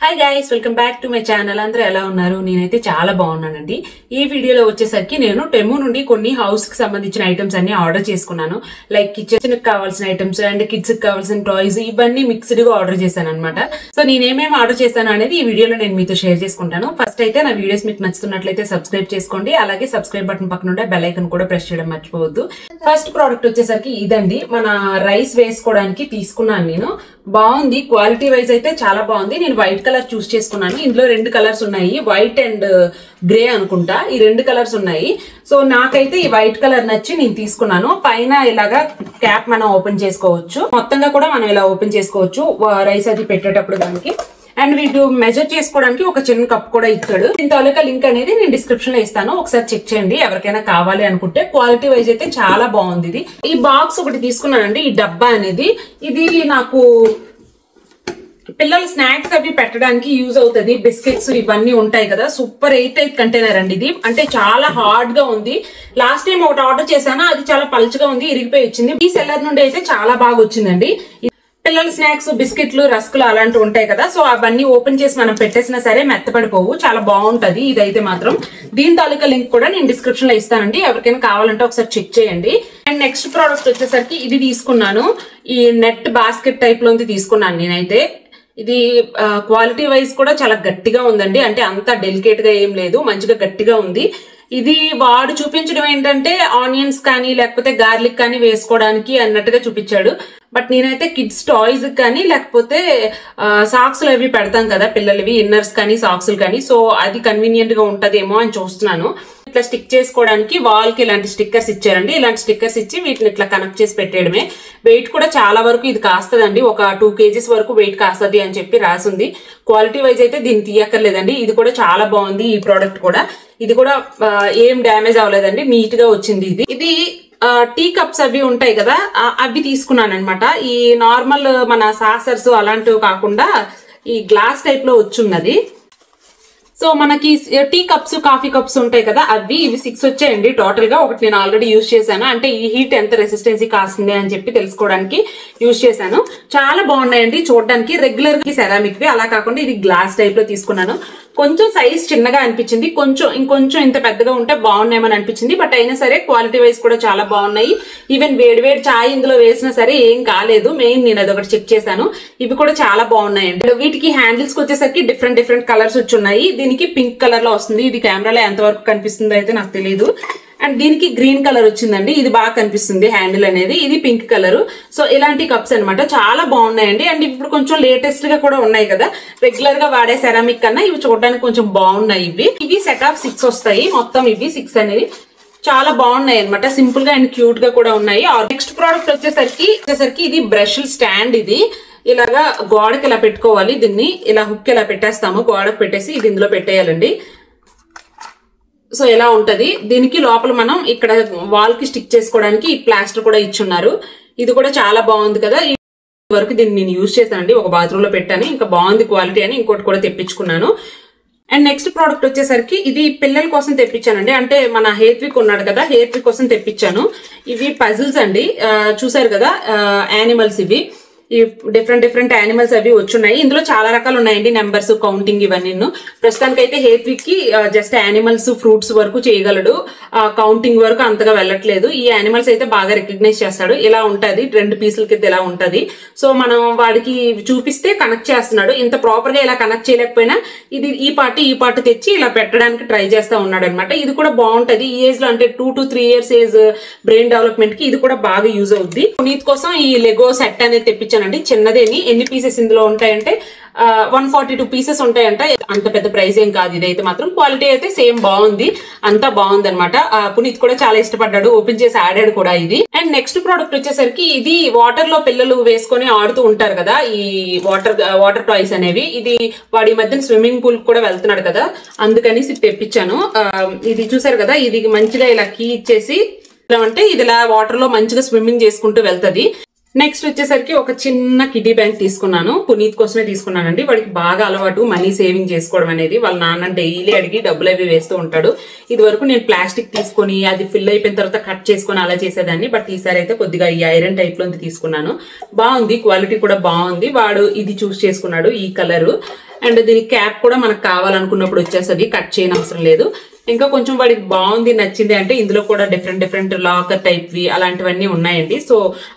Hi guys, welcome back to my channel. అందరూ ఎలా ఉన్నారు? నేనైతే చాలా బాగున్నానండి. ఈ వీడియోలో వచ్చేసరికి నేను టెము నుండి కొన్ని హౌస్ కి సంబంధించిన ఐటమ్స్ అన్ని ఆర్డర్ చేసుకున్నాను. లైక్ కిచెన్ కి కావాల్సిన ఐటమ్స్ అండ్ కిడ్స్ కి కావాల్సిన టాయ్స్ ఇవన్నీ మిక్స్డ్ గా ఆర్డర్ చేశాను అనమాట. సో నేనేమేమి ఆర్డర్ చేశాను అనేది ఈ వీడియోలో నేను మీతో షేర్ చేసుకుంటాను. ఫస్ట్ అయితే నా వీడియోస్ మీకు నచ్చుతున్నట్లయితే సబ్స్క్రైబ్ చేసుకోండి. అలాగే సబ్స్క్రైబ్ బటన్ పక్కన ఉండే బెల్ ఐకాన్ కూడా ప్రెస్ చేయడం మర్చిపోవద్దు. ఫస్ట్ ప్రోడక్ట్ వచ్చేసరికి ఇదండి. మన రైస్ వేసుకోవడానికి తీసుకున్నాను నేను. బాగుంది, క్వాలిటీ వైజ్ అయితే చాలా బాగుంది. నేను వైట్ కలర్ చూస్ చేసుకున్నాను. ఇందులో రెండు కలర్స్ ఉన్నాయి, వైట్ అండ్ గ్రే అనుకుంటా. ఈ రెండు కలర్స్ ఉన్నాయి. సో నాకైతే ఈ వైట్ కలర్ నచ్చి నేను తీసుకున్నాను. పైన ఇలాగా క్యాప్ మనం ఓపెన్ చేసుకోవచ్చు, మొత్తంగా కూడా మనం ఇలా ఓపెన్ చేసుకోవచ్చు రైస్ అది పెట్టేటప్పుడు దానికి. అండ్ వీటి మెజర్ చేసుకోవడానికి ఒక చిన్న కప్ కూడా ఇచ్చాడు. దీని తాలూకా లింక్ అనేది నేను డిస్క్రిప్షన్ లో ఇస్తాను, ఒకసారి చెక్ చేయండి ఎవరికైనా కావాలి అనుకుంటే. క్వాలిటీ వైజ్ అయితే చాలా బాగుంది ఇది. ఈ బాక్స్ ఒకటి తీసుకున్నానండి, ఈ డబ్బా అనేది. ఇది నాకు పిల్లలు స్నాక్స్ అవి పెట్టడానికి యూజ్ అవుతుంది. బిస్కెట్స్ ఇవన్నీ ఉంటాయి కదా. సూపర్ 8 కంటైనర్ అండి ఇది. అంటే చాలా హార్డ్ గా ఉంది. లాస్ట్ టైం ఒకటి ఆర్డర్ చేశాను, అది చాలా పలుచగా ఉంది, ఇరిగిపోయి వచ్చింది. ఈ సెల్లర్ నుండి అయితే చాలా బాగా వచ్చిందండి. పిల్లలు స్నాక్స్, బిస్కెట్లు, రస్కులు అలాంటివి ఉంటాయి కదా. సో అవన్నీ ఓపెన్ చేసి మనం పెట్టేసినా సరే మెత్తపడిపోవు, చాలా బాగుంటది ఇదైతే మాత్రం. దీని తాలూకా లింక్ కూడా నేను డిస్క్రిప్షన్ లో ఇస్తానండి, ఎవరికైనా కావాలంటే ఒకసారి చెక్ చేయండి. అండ్ నెక్స్ట్ ప్రోడక్ట్ వచ్చేసరికి ఇది తీసుకున్నాను. ఈ నెట్ బాస్కెట్ టైప్ లోంది తీసుకున్నాను నేనైతే. ఇది క్వాలిటీ వైజ్ కూడా చాలా గట్టిగా ఉందండి. అంటే అంత డెలికేట్ గా ఏం లేదు, మంచిగా గట్టిగా ఉంది. ఇది వాడు చూపించడం ఏంటంటే ఆనియన్స్ కానీ లేకపోతే గార్లిక్ కానీ వేసుకోవడానికి అన్నట్టుగా చూపించాడు. బట్ నేనైతే కిడ్స్ టాయ్స్ కానీ లేకపోతే సాక్స్లు అవి పెడతాం కదా పిల్లలవి, ఇన్నర్స్ కానీ సాక్స్లు కానీ. సో అది కన్వీనియంట్ గా ఉంటదేమో అని చూస్తున్నాను. ఇట్లా స్టిక్ చేసుకోవడానికి వాల్ కి ఇలాంటి స్టిక్కర్స్ ఇచ్చారండి. ఇలాంటి స్టిక్కర్స్ ఇచ్చి వీటిని ఇట్లా కనెక్ట్ చేసి పెట్టేయడమే. వెయిట్ కూడా చాలా వరకు ఇది కాస్తదండి, ఒక 2 kgs వరకు వెయిట్ కాస్తది అని చెప్పి రాసింది. క్వాలిటీ వైజ్ అయితే దీన్ని తీయక్కర్లేదండి. ఇది కూడా చాలా బాగుంది. ఈ ప్రోడక్ట్ కూడా, ఇది కూడా ఏం డ్యామేజ్ అవ్వలేదండి, నీట్ గా వచ్చింది. ఇది టీ కప్స్ అవి ఉంటాయి కదా, అవి తీసుకున్నాను అనమాట. ఈ నార్మల్ మన సాసర్స్ అలాంటివి కాకుండా ఈ గ్లాస్ టైప్ లో వచ్చున్నది. సో మనకి టీ కప్స్, కాఫీ కప్స్ ఉంటాయి కదా, అవి ఇవి 6 వచ్చాయండి టోటల్ గా. ఒకటి నేను ఆల్రెడీ యూజ్ చేశాను, అంటే ఈ హీట్ ఎంత రెసిస్టెన్సీ కాస్తుంది అని చెప్పి తెలుసుకోవడానికి యూజ్ చేశాను. చాలా బాగున్నాయండి చూడడానికి. రెగ్యులర్ గా సెరామిక్ వి, అలా కాకుండా ఇది గ్లాస్ టైప్ లో తీసుకున్నాను. కొంచెం సైజ్ చిన్నగా అనిపించింది, ఇంకొంచెం ఇంత పెద్దగా ఉంటే బాగున్నాయమని అనిపించింది. బట్ అయినా సరే క్వాలిటీ వైజ్ కూడా చాలా బాగున్నాయి. ఈవెన్ వేడి చాయ్ ఇందులో వేసినా సరే ఏం కాలేదు. మెయిన్ నేను అదొకటి చెక్ చేశాను. ఇవి కూడా చాలా బాగున్నాయండి. వీటికి హ్యాండిల్స్ కి వచ్చేసరికి డిఫరెంట్ కలర్స్ వచ్చున్నాయి. దీనికి పింక్ కలర్ లో వస్తుంది. ఇది కెమెరాలో ఎంత వరకు కనిపిస్తుందో అయితే నాకు తెలియదు. అండ్ దీనికి గ్రీన్ కలర్ వచ్చిందండి, ఇది బాగా కనిపిస్తుంది హ్యాండిల్ అనేది. ఇది పింక్ కలర్. సో ఇలాంటి కప్స్ అనమాట, చాలా బాగున్నాయండి. అండ్ ఇప్పుడు కొంచెం లేటెస్ట్ గా కూడా ఉన్నాయి కదా, రెగ్యులర్ గా వాడే సెరామిక్ కన్నా ఇవి చూడడానికి కొంచెం బాగున్నాయి. ఇవి సెట్ ఆఫ్ 6 వస్తాయి మొత్తం. ఇవి 6 అనేవి చాలా బాగున్నాయి అనమాట, సింపుల్ గా అండ్ క్యూట్ గా కూడా ఉన్నాయి. నెక్స్ట్ ప్రోడక్ట్ వచ్చేసరికి ఇది బ్రష్ స్టాండ్. ఇది ఇలాగా గోడకి ఇలా పెట్టుకోవాలి. దీన్ని ఇలా హుక్ ఇలా పెట్టేస్తాము, గోడకు పెట్టేసి ఇది ఇందులో పెట్టేయాలండి. సో ఎలా ఉంటది. దీనికి లోపల మనం ఇక్కడ వాల్ కి స్టిక్ చేసుకోవడానికి ఈ ప్లాస్టర్ కూడా ఇచ్చున్నారు. ఇది కూడా చాలా బాగుంది కదా. ఈ వరకు దీన్ని నేను యూజ్ చేశానండి, ఒక బాత్రూమ్ లో పెట్టాను. ఇంకా బాగుంది క్వాలిటీ అని ఇంకోటి కూడా తెప్పించుకున్నాను. అండ్ నెక్స్ట్ ప్రోడక్ట్ వచ్చేసరికి ఇది పిల్లల కోసం తెప్పించానండి. అంటే మన హేత్విక్ ఉన్నాడు కదా, హేత్విక్ కోసం తెప్పించాను. ఇవి పజిల్స్ అండి, చూసారు కదా యానిమల్స్. ఇవి ఈ డిఫరెంట్ యానిమల్స్ అవి వచ్చున్నాయి. ఇందులో చాలా రకాలు ఉన్నాయండి, నెంబర్స్, కౌంటింగ్ ఇవన్నీ. ప్రస్తుతానికి అయితే హేత్విక్ కి జస్ట్ యానిమల్స్, ఫ్రూట్స్ వరకు చేయగలడు, కౌంటింగ్ వరకు అంతగా వెళ్ళట్లేదు. ఈ యానిమల్స్ అయితే బాగా రికగ్నైజ్ చేస్తాడు. ఇలా ఉంటది, 2 పీసుల కింద ఇలా ఉంటది. సో మనం వాడికి చూపిస్తే కనెక్ట్ చేస్తున్నాడు. ఇంత ప్రాపర్ గా ఇలా కనెక్ట్ చేయలేకపోయినా ఇది ఈ పార్ట్ తెచ్చి ఇలా పెట్టడానికి ట్రై చేస్తా ఉన్నాడు అనమాట. ఇది కూడా బాగుంటది ఈ ఏజ్ లో, అంటే 2 to 3 years age brain development కి ఇది కూడా బాగా యూజ్ అవుద్ది. పునీత్ కోసం ఈ లెగో సెట్ అనేది తెప్పించాను. చిన్నదేని. ఎన్ని పీసెస్ ఇందులో ఉంటాయంటే 142 పీసెస్ ఉంటాయంట. అంత పెద్ద ప్రైస్ ఏం కాదు. ఇదైతే మాత్రం క్వాలిటీ అయితే సేమ్ బాగుంది, అంతా బాగుంది అనమాట. పునీత్ కూడా చాలా ఇష్టపడ్డాడు, ఓపెన్ చేసి ఆడాడు కూడా ఇది. అండ్ నెక్స్ట్ ప్రోడక్ట్ వచ్చేసరికి ఇది వాటర్ లో పిల్లలు వేసుకొని ఆడుతూ ఉంటారు కదా, ఈ వాటర్ టాయ్స్ అనేవి. ఇది వాడి మధ్యన స్విమ్మింగ్ పూల్ కూడా వెళ్తున్నాడు కదా, అందుకని తెప్పించాను. ఇది చూసారు కదా, ఇది మంచిగా ఇలా కీ ఇచ్చేసి అంటే ఇది ఇలా వాటర్ లో మంచిగా స్విమ్మింగ్ చేసుకుంటూ వెళ్తది. నెక్స్ట్ వచ్చేసరికి ఒక చిన్న కిడ్డీ బ్యాంక్ తీసుకున్నాను. పునీత్ కోసమే తీసుకున్నానండి. వాడికి బాగా అలవాటు మనీ సేవింగ్ చేసుకోవడం అనేది. వాళ్ళ నాన్న డైలీ అడిగి డబ్బులు అవి వేస్తూ ఉంటాడు. ఇది వరకు నేను ప్లాస్టిక్ తీసుకొని అది ఫిల్ అయిపోయిన తర్వాత కట్ చేసుకొని అలా చేసేదాన్ని. బట్ ఈసారి అయితే కొద్దిగా ఈ ఐరన్ టైప్ లో తీసుకున్నాను. బాగుంది, క్వాలిటీ కూడా బాగుంది. వాడు ఇది చూస్ చేసుకున్నాడు, ఈ కలర్. అండ్ దీని క్యాప్ కూడా మనకు కావాలనుకున్నప్పుడు వచ్చేస్తుంది, కట్ చేయని అవసరం లేదు. ఇంకా కొంచెం వాడికి బాగుంది, నచ్చింది అంటే ఇందులో కూడా డిఫరెంట్ లాకర్ టైప్ వి అలాంటివన్నీ ఉన్నాయండి. సో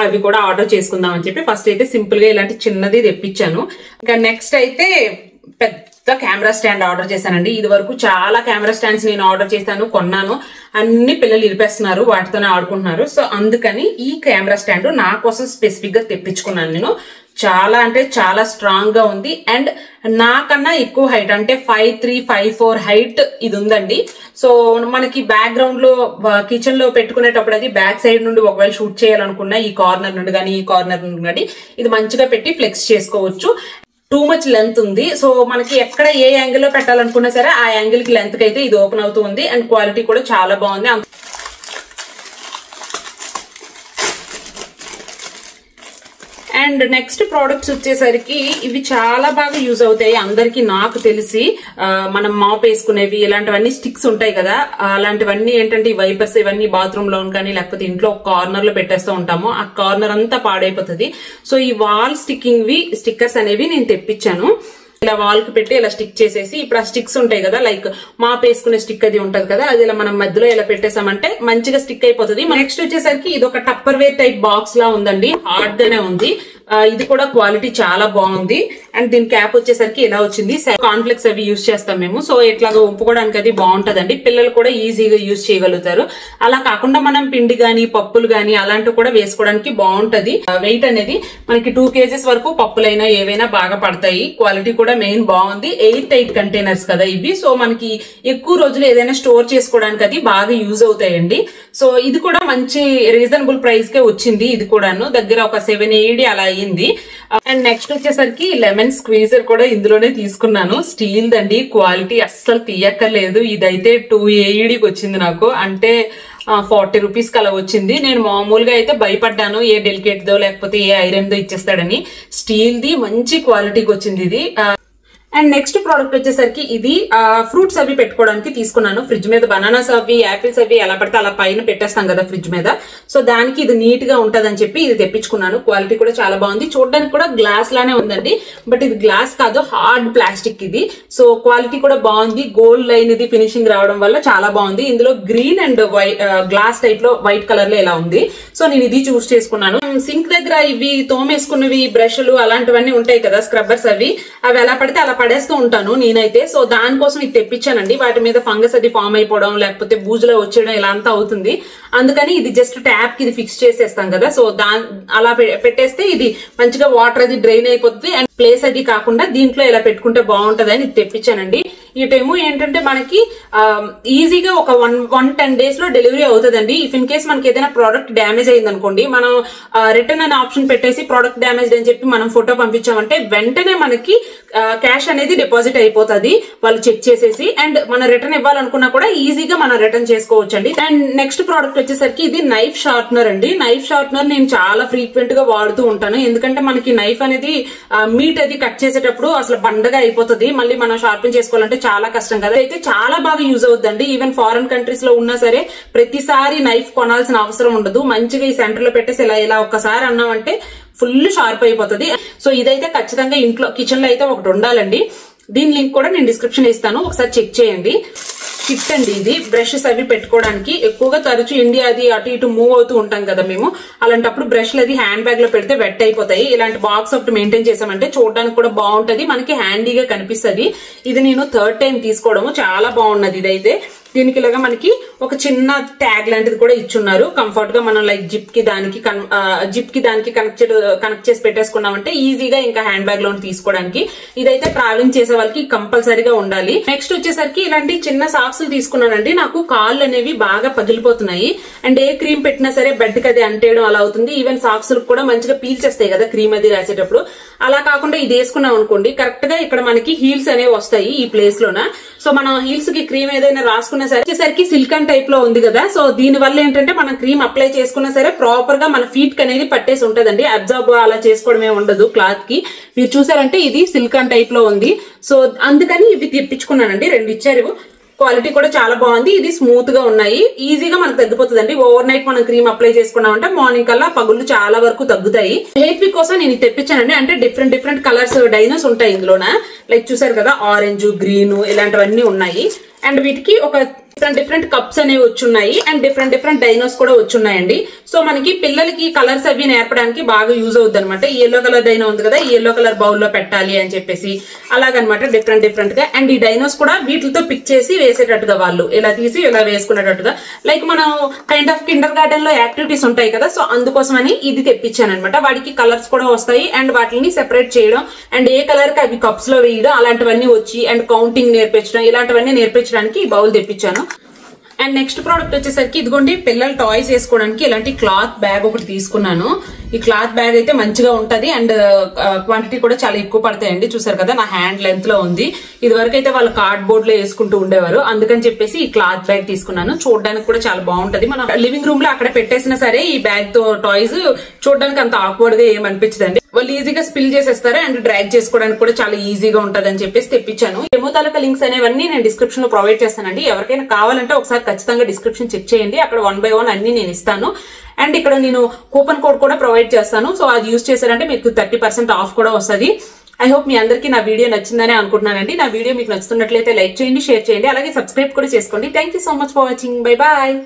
అవి కూడా ఆర్డర్ చేసుకుందాం అని చెప్పి ఫస్ట్ అయితే సింపుల్ గా ఇలాంటి చిన్నది తెప్పించాను. ఇంకా నెక్స్ట్ అయితే పెద్ద కెమెరా స్టాండ్ ఆర్డర్ చేశానండి. ఇది వరకు చాలా కెమెరా స్టాండ్స్ నేను ఆర్డర్ చేశాను, కొన్నాను. అన్ని పిల్లలు ఇరిపేస్తున్నారు, వాటితోనే ఆడుకుంటున్నారు. సో అందుకని ఈ కెమెరా స్టాండ్ నా కోసం స్పెసిఫిక్ గా తెప్పించుకున్నాను నేను. చాలా అంటే చాలా స్ట్రాంగ్ గా ఉంది. అండ్ నాకన్నా ఎక్కువ హైట్ అంటే 5'3", 5'4" హైట్ ఇది ఉందండి. సో మనకి బ్యాక్గ్రౌండ్ లో కిచెన్ లో పెట్టుకునేటప్పుడు అది బ్యాక్ సైడ్ నుండి ఒకవేళ షూట్ చేయాలనుకున్నా ఈ కార్నర్ నుండి కానీ ఈ కార్నర్ నుండి కానీ ఇది మంచిగా పెట్టి ఫ్లెక్స్ చేసుకోవచ్చు. టూ మచ్ లెంత్ ఉంది. సో మనకి ఎక్కడ ఏ యాంగిల్ లో పెట్టాలనుకున్నా సరే ఆ యాంగిల్ కి లెంత్ కి అయితే ఇది ఓపెన్ అవుతూ ఉంది. అండ్ క్వాలిటీ కూడా చాలా బాగుంది. అండ్ నెక్స్ట్ ప్రోడక్ట్స్ వచ్చేసరికి ఇవి చాలా బాగా యూజ్ అవుతాయి అందరికి. నాకు తెలిసి మనం మాప్ వేసుకునేవి ఇలాంటివన్నీ స్టిక్స్ ఉంటాయి కదా, అలాంటివన్నీ ఏంటంటే ఈ వైపర్స్ ఇవన్నీ బాత్రూమ్ లో కానీ లేకపోతే ఇంట్లో కార్నర్ లో పెట్టేస్తూ ఉంటాము, ఆ కార్నర్ అంతా పాడైపోతుంది. సో ఈ వాల్ స్టిక్కింగ్ వి స్టిక్కర్స్ అనేవి నేను తెప్పించాను. ఇలా వాల్ కి పెట్టి ఇలా స్టిక్ చేసేసి, ఇప్పుడు ఆ స్టిక్స్ ఉంటాయి కదా లైక్ మాప్ వేసుకునే స్టిక్ అది ఉంటది కదా, అది ఇలా మనం మధ్యలో ఇలా పెట్టేసామంటే మంచిగా స్టిక్ అయిపోతుంది. నెక్స్ట్ వచ్చేసరికి ఇది ఒక టప్పర్ వేర్ టైప్ బాక్స్ లా ఉందండి, హార్డ్ గానే ఉంది. ఇది కూడా క్వాలిటీ చాలా బాగుంది. అండ్ దీని క్యాప్ వచ్చేసరికి ఇలా వచ్చింది. కాన్ఫ్లెక్స్ అవి యూజ్ చేస్తాం మేము. సో ఇట్లాగా ఉంపుకోవడానికి అది బాగుంటదండి, పిల్లలు కూడా ఈజీగా యూజ్ చేయగలుగుతారు. అలా కాకుండా మనం పిండి గాని పప్పులు గాని అలాంటివి కూడా వేసుకోవడానికి బాగుంటది. వెయిట్ అనేది మనకి 2 kgs వరకు పప్పులైనా ఏవైనా బాగా పడతాయి. క్వాలిటీ కూడా మెయిన్ బాగుంది. 8 కంటైనర్స్ కదా ఇవి. సో మనకి ఎక్కువ రోజులు ఏదైనా స్టోర్ చేసుకోవడానికి అది బాగా యూజ్ అవుతాయండి. సో ఇది కూడా మంచి రీజనబుల్ ప్రైస్ కే వచ్చింది. ఇది కూడాను దగ్గర ఒక 780 అలా అయింది. అండ్ నెక్స్ట్ వచ్చేసరికి లెమన్ స్క్వీజర్ కూడా ఇందులోనే తీసుకున్నాను. స్టీల్ దండి, క్వాలిటీ అస్సలు తీయక్కర్లేదు. ఇదైతే 280కి వచ్చింది నాకు, అంటే 40 రూపీస్కి అలా వచ్చింది. నేను మామూలుగా అయితే భయపడ్డాను ఏ డెలికేట్ దో లేకపోతే ఏ ఐరన్ దో ఇచ్చేస్తాడని. స్టీల్ ది మంచి క్వాలిటీకి వచ్చింది ఇది. అండ్ నెక్స్ట్ ప్రోడక్ట్ వచ్చేసరికి ఇది ఫ్రూట్స్ అవి పెట్టుకోవడానికి తీసుకున్నాను. ఫ్రిడ్జ్ మీద బనానాస్ అవి యాపిల్స్ అవి ఎలా పడితే అలా పైన పెట్టేస్తాం కదా ఫ్రిడ్జ్ మీద. సో దానికి ఇది నీట్ గా ఉంటదని చెప్పి ఇది తెప్పించుకున్నాను. క్వాలిటీ కూడా చాలా బాగుంది. చూడడానికి కూడా గ్లాస్ లానే ఉందండి, బట్ ఇది గ్లాస్ కాదు, హార్డ్ ప్లాస్టిక్ ఇది. సో క్వాలిటీ కూడా బాగుంది. గోల్డ్ లైన్ ఇది ఫినిషింగ్ రావడం వల్ల చాలా బాగుంది. ఇందులో గ్రీన్ అండ్ గ్లాస్ టైప్ లో వైట్ కలర్ లో ఇలా ఉంది. సో నేను ఇది చూస్ చేసుకున్నాను. సింక్ దగ్గర ఇవి తోమేసుకున్నవి బ్రష్లు అలాంటివన్నీ ఉంటాయి కదా, స్క్రబ్బర్స్ అవి ఎలా పడితే అలా పడేస్తూ ఉంటాను నేనైతే. సో దానికోసం ఇది తెప్పించానండి. వాటి మీద ఫంగస్ అది ఫామ్ అయిపోవడం లేకపోతే బూజులో వచ్చేయడం ఇలా అంతా అవుతుంది. అందుకని ఇది జస్ట్ ట్యాప్ కి ఇది ఫిక్స్ చేసేస్తాం కదా. సో అలా పెట్టేస్తే ఇది మంచిగా వాటర్ అది డ్రైన్ అయిపోతుంది. అండ్ ప్లేస్ అది కాకుండా దీంట్లో ఇలా పెట్టుకుంటే బాగుంటది అని ఇది తెప్పించానండి. ఈ టైము ఏంటంటే మనకి ఈజీగా ఒక 110 days లో డెలివరీ అవుతుందండి. ఇఫ్ ఇన్ కేస్ మనకి ఏదైనా ప్రోడక్ట్ డ్యామేజ్ అయింది అనుకోండి, మనం రిటర్న్ అనే ఆప్షన్ పెట్టేసి ప్రోడక్ట్ డ్యామేజ్ అని చెప్పి మనం ఫోటో పంపించామంటే వెంటనే మనకి క్యాష్ అనేది డిపాజిట్ అయిపోతుంది వాళ్ళు చెక్ చేసేసి. అండ్ మనం రిటర్న్ ఇవ్వాలనుకున్నా కూడా ఈజీగా మనం రిటర్న్ చేసుకోవచ్చు అండి. అండ్ నెక్స్ట్ ప్రోడక్ట్ వచ్చేసరికి ఇది నైఫ్ షార్ప్నర్ అండి. నైఫ్ షార్ప్నర్ నేను చాలా ఫ్రీక్వెంట్ గా వాడుతూ ఉంటాను. ఎందుకంటే మనకి నైఫ్ అనేది మీట్ అది కట్ చేసేటప్పుడు అసలు బండగా అయిపోతుంది, మళ్ళీ మనం షార్పెన్ చేసుకోవాలంటే చాలా కష్టం కదా. అయితే చాలా బాగా యూజ్ అవుతుందండి. ఈవెన్ ఫారెన్ కంట్రీస్ లో ఉన్నా సరే ప్రతిసారి నైఫ్ కొనాల్సిన అవసరం ఉండదు. మంచిగా ఈ సెంటర్ లో పెట్టేసి ఇలా ఒక్కసారి అన్నామంటే ఫుల్ షార్ప్ అయిపోతుంది. సో ఇదైతే ఖచ్చితంగా ఇంట్లో కిచెన్ లో అయితే ఒకటి ఉండాలండి. దీని లింక్ కూడా నేను డిస్క్రిప్షన్ ఇస్తాను, ఒకసారి చెక్ చేయండి. కిట్ అండి ఇది. బ్రషెస్ అవి పెట్టుకోవడానికి ఎక్కువగా తరచు ఇండియా అది అటు ఇటు మూవ్ అవుతూ ఉంటాం కదా మేము. అలాంటప్పుడు బ్రష్లు అది హ్యాండ్ బ్యాగ్ లో పెడితే వెట్ అయిపోతాయి. ఇలాంటి బాక్స్ ఒకటి మెయింటైన్ చేసామంటే చూడడానికి కూడా బాగుంటది, మనకి హ్యాండీగా కనిపిస్తుంది. ఇది నేను 3rd time తీసుకోవడము, చాలా బాగున్నది ఇదైతే. దీనికి ఇలాగా మనకి ఒక చిన్న ట్యాగ్ లాంటిది కూడా ఇచ్చున్నారు. కంఫర్ట్ గా మనం లైక్ జిప్ కి దానికి కనెక్ట్ చేసి పెట్టేసుకున్నామంటే ఈజీగా ఇంకా హ్యాండ్ బ్యాగ్ లో తీసుకోవడానికి. ఇదైతే ట్రావెలింగ్ చేసే వాళ్ళకి కంపల్సరీగా ఉండాలి. నెక్స్ట్ వచ్చేసరికి ఇలాంటి చిన్న సాక్స్ తీసుకున్నానండి. నాకు కాళ్ళు అనేవి బాగా పగిలిపోతున్నాయి. అండ్ ఏ క్రీమ్ పెట్టినా సరే బెడ్ కి అది అంటేయడం అలా అవుతుంది. ఈవెన్ సాక్స్ కూడా మంచిగా పీల్చేస్తాయి కదా క్రీమ్ అది రాసేటప్పుడు. అలా కాకుండా ఇది వేసుకున్నాం అనుకోండి కరెక్ట్ గా ఇక్కడ మనకి హీల్స్ అనేవి వస్తాయి ఈ ప్లేస్ లోన. సో మనం హీల్స్ కి క్రీమ్ ఏదైనా రాసుకున్నా సరే వచ్చేసరికి సిల్కన్ టైప్ లో ఉంది కదా, సో దీని వల్ల ఏంటంటే మనం క్రీమ్ అప్లై చేసుకున్నా సరే ప్రాపర్ గా మన ఫీట్ కి అనేది పట్టేసి ఉంటదండి. అబ్జర్వ్ అలా చేసుకోవడమే ఉండదు క్లాత్ కి. మీరు చూసారంటే ఇది సిల్కన్ టైప్ లో ఉంది. సో అందుకని ఇవి తెప్పించుకున్నానండి, 2 ఇచ్చారు. క్వాలిటీ కూడా చాలా బాగుంది. ఇది స్మూత్ గా ఉన్నాయి, ఈజీగా మనకు తగ్గిపోతుందండి. ఓవర్ నైట్ మనం క్రీమ్ అప్లై చేసుకున్నామంటే మార్నింగ్ కల్లా పగుళ్ళు చాలా వరకు తగ్గుతాయి. హెయిర్ పిక్ కోసం నేను తెప్పించానండి. అంటే డిఫరెంట్ కలర్స్ డైనోస్ ఉంటాయి ఇందులోన. లైక్ చూసారు కదా, ఆరెంజ్, గ్రీన్ ఇలాంటివన్నీ ఉన్నాయి. అండ్ వీటికి ఒక డిఫరెంట్ కప్స్ అనేవి వచ్చున్నాయి. అండ్ డిఫరెంట్ డైనోస్ కూడా వచ్చున్నాయండి. సో మనకి పిల్లలకి కలర్స్ అవి నేర్పడానికి బాగా యూజ్ అవుతుంది అనమాట. ఈ ఎల్లో కలర్ డైనో ఉంది కదా, ఈ ఎల్లో కలర్ బౌల్లో పెట్టాలి అని చెప్పేసి అలాగనమాట డిఫరెంట్ గా. అండ్ ఈ డైనోస్ కూడా వీటితో పిక్ చేసి వేసేటట్టుగా వాళ్ళు ఇలా తీసి ఇలా వేసుకునేటట్టుగా, లైక్ మనం కైండ్ ఆఫ్ కిండర్ గార్డెన్ లో యాక్టివిటీస్ ఉంటాయి కదా, సో అందుకోసమని ఇది తెప్పించాను అనమాట. వాడికి కలర్స్ కూడా వస్తాయి అండ్ వాటిని సెపరేట్ చేయడం అండ్ ఏ కలర్ కి అవి కప్స్ లో వేయడం అలాంటివన్నీ వచ్చి అండ్ కౌంటింగ్ నేర్పించడం ఇలాంటివన్నీ నేర్పించడానికి ఈ బౌల్ తెప్పించాను. అండ్ నెక్స్ట్ ప్రోడక్ట్ వచ్చేసరికి ఇదిగోండి, పిల్లలు టాయ్స్ వేసుకోవడానికి ఇలాంటి క్లాత్ బ్యాగ్ ఒకటి తీసుకున్నాను. ఈ క్లాత్ బ్యాగ్ అయితే మంచిగా ఉంటది అండ్ క్వాంటిటీ కూడా చాలా ఎక్కువ పడతాయండి. చూసారు కదా, నా హ్యాండ్ లెంత్ లో ఉంది. ఇది వరకు అయితే వాళ్ళు కార్డ్ బోర్డ్ లో వేసుకుంటూ ఉండేవారు, అందుకని చెప్పేసి ఈ క్లాత్ బ్యాగ్ తీసుకున్నాను. చూడడానికి కూడా చాలా బాగుంటది. మనం లివింగ్ రూమ్ లో అక్కడ పెట్టేసినా సరే ఈ బ్యాగ్ తో టాయ్స్ చూడడానికి అంత ఆక్వర్డ్ గా ఏమనిపించదండి. వాళ్ళు ఈజీగా స్పిల్ చేసేస్తారు అండ్ డ్రాగ్ చేసుకోవడానికి కూడా చాలా ఈజీగా ఉంటది అని చెప్పేసి తెప్పించాను. డెమో తాలూకా లింక్స్ అనేవన్నీ నేను డిస్క్రిప్షన్ లో ప్రొవైడ్ చేస్తానండి. ఎవరికైనా కావాలంటే ఒకసారి ఖచ్చితంగా డిస్క్రిప్షన్ చెక్ చేయండి. అక్కడ 1 by 1 అన్ని నేను ఇస్తాను. అండ్ ఇక్కడ నేను కూపన్ కోడ్ కూడా ప్రొవైడ్ చేస్తాను. సో అది యూజ్ చేశారంటే మీకు 30% ఆఫ్ కూడా వస్తుంది. ఐ హోప్ మీ అందరికీ నా వీడియో నచ్చిందని అనుకుంటున్నానండి. నా వీడియో మీకు నచ్చుతున్నట్లయితే లైక్ చేయండి, షేర్ చేయండి, అలాగే సబ్స్క్రైబ్ కూడా చేసుకోండి. Thank you so much for watching. Bye bye.